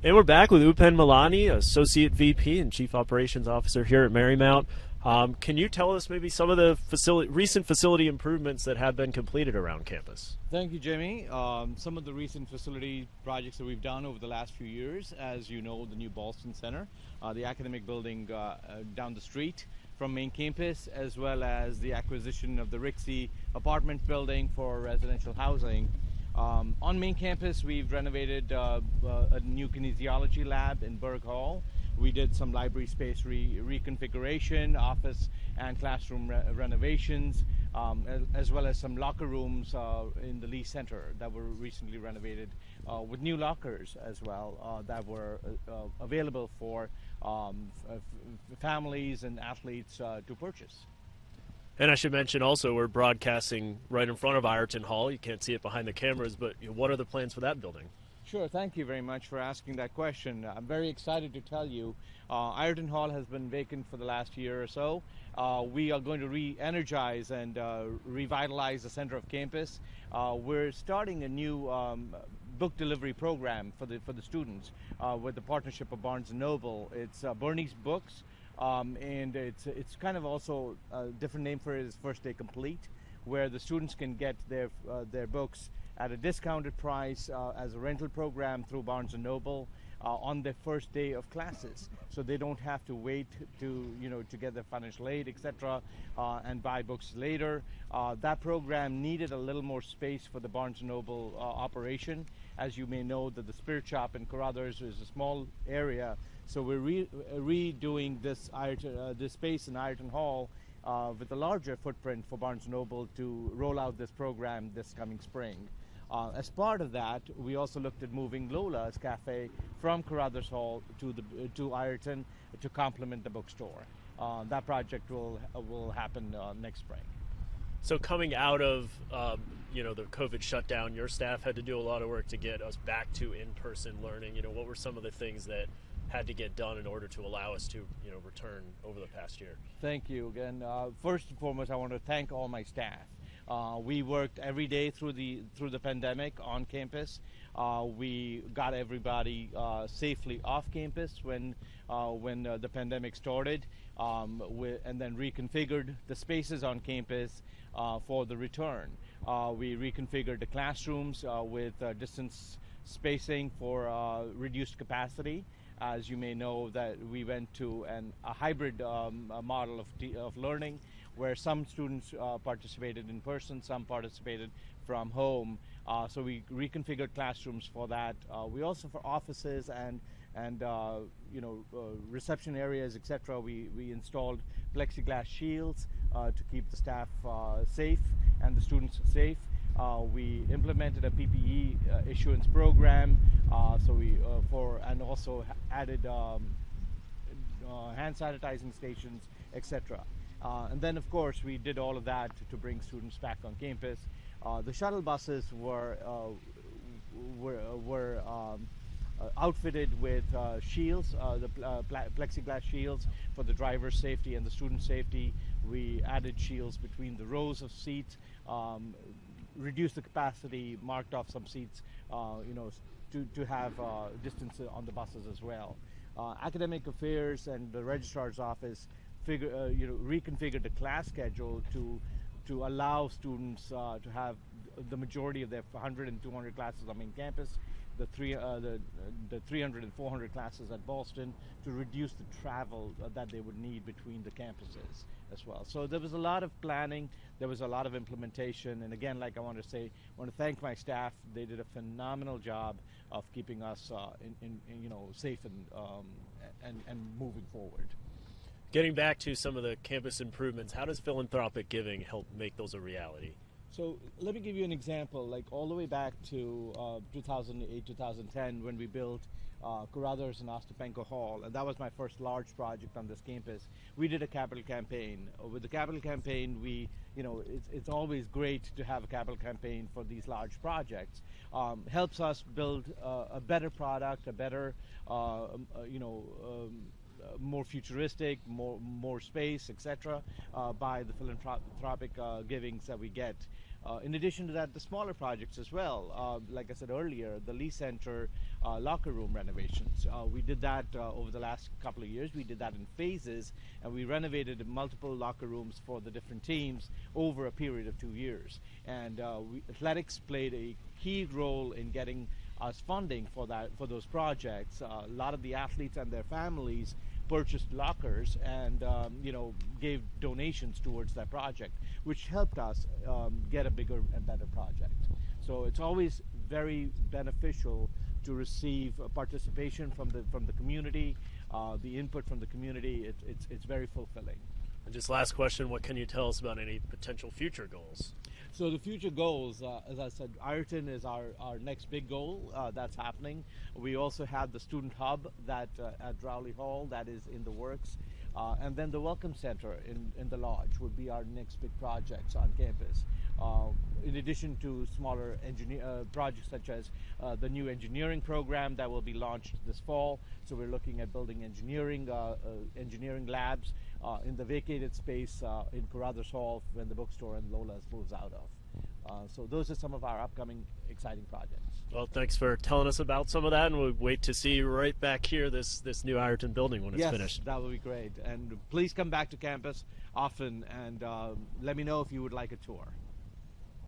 And we're back with Upen Malani, Associate VP and Chief Operations Officer here at Marymount. Can you tell us maybe some of the recent facility improvements that have been completed around campus? Thank you, Jimmy. Some of the recent facility projects that we've done over the last few years, as you know, the new Boston Center, the academic building down the street from main campus, as well as the acquisition of the Rixey apartment building for residential housing. On main campus, we've renovated a new kinesiology lab in Berg Hall. We did some library space reconfiguration, office and classroom renovations, as well as some locker rooms in the Lee Center that were recently renovated with new lockers as well that were available for families and athletes to purchase. And I should mention also we're broadcasting right in front of Ireton Hall. You can't see it behind the cameras, but what are the plans for that building? Sure, thank you very much for asking that question. I'm very excited to tell you Ireton Hall has been vacant for the last year or so. We are going to re-energize and revitalize the center of campus. We're starting a new book delivery program for the students with the partnership of Barnes & Noble. It's Bernie's Books. And it's kind of also a different name for it is First Day Complete, where the students can get their books at a discounted price as a rental program through Barnes & Noble on their first day of classes, so they don't have to wait to get their financial aid, etc., and buy books later. That program needed a little more space for the Barnes & Noble operation. As you may know, that the Spirit Shop in Carruthers is a small area. So we're redoing this space in Ireton Hall with a larger footprint for Barnes & Noble to roll out this program this coming spring. As part of that, we also looked at moving Lola's Cafe from Carruthers Hall to Ireton to complement the bookstore. That project will happen next spring. So coming out of the COVID shutdown, your staff had to do a lot of work to get us back to in-person learning. What were some of the things that had to get done in order to allow us to return over the past year? Thank you again. First and foremost, I want to thank all my staff. We worked every day through the pandemic on campus. We got everybody safely off campus when the pandemic started, and then reconfigured the spaces on campus for the return. We reconfigured the classrooms with distance spacing for reduced capacity. As you may know, that we went to a hybrid model of learning, where some students participated in person, some participated from home. So we reconfigured classrooms for that. We also, for offices and reception areas, etc., we installed plexiglass shields to keep the staff safe and the students safe. We implemented a PPE issuance program, and also added hand sanitizing stations, etc. And then, of course, we did all of that to bring students back on campus. The shuttle buses were outfitted with shields, the plexiglass shields for the driver's safety and the student safety. We added shields between the rows of seats, reduced the capacity, marked off some seats, to have distance on the buses as well. Academic Affairs and the Registrar's Office reconfigured the class schedule to allow students to have the majority of their 100 and 200 classes on main campus, the 300 and 400 classes at Boston, to reduce the travel that they would need between the campuses as well. So there was a lot of planning, there was a lot of implementation, and again, like I want to thank my staff. They did a phenomenal job of keeping us safe and moving forward. Getting back to some of the campus improvements, how does philanthropic giving help make those a reality? So let me give you an example, like all the way back to 2008, 2010, when we built Carruthers and Ostapenko Hall, and that was my first large project on this campus. We did a capital campaign. With the capital campaign, it's always great to have a capital campaign for these large projects. Helps us build a better product, a better, more futuristic, more space, etc., by the philanthropic givings that we get. In addition to that, the smaller projects as well. Like I said earlier, the Lee Center locker room renovations. We did that over the last couple of years. We did that in phases, and we renovated multiple locker rooms for the different teams over a period of 2 years. And athletics played a key role in getting us funding for those projects. A lot of the athletes and their families purchased lockers and gave donations towards that project, which helped us get a bigger and better project. So it's always very beneficial to receive participation from the community, the input from the community. It's very fulfilling. And just last question, what can you tell us about any potential future goals? So the future goals, as I said, Ireton is our next big goal that's happening. We also have the student hub that at Rowley Hall that is in the works. And then the Welcome Center in the Lodge would be our next big projects on campus. In addition to smaller projects such as the new engineering program that will be launched this fall. So we're looking at building engineering labs in the vacated space in Carruthers Hall when the bookstore and Lola's moves out of. So those are some of our upcoming exciting projects. Well, thanks for telling us about some of that, and we'll wait to see you right back here, this new Ireton building when it's finished. Yes, that will be great. And please come back to campus often and let me know if you would like a tour.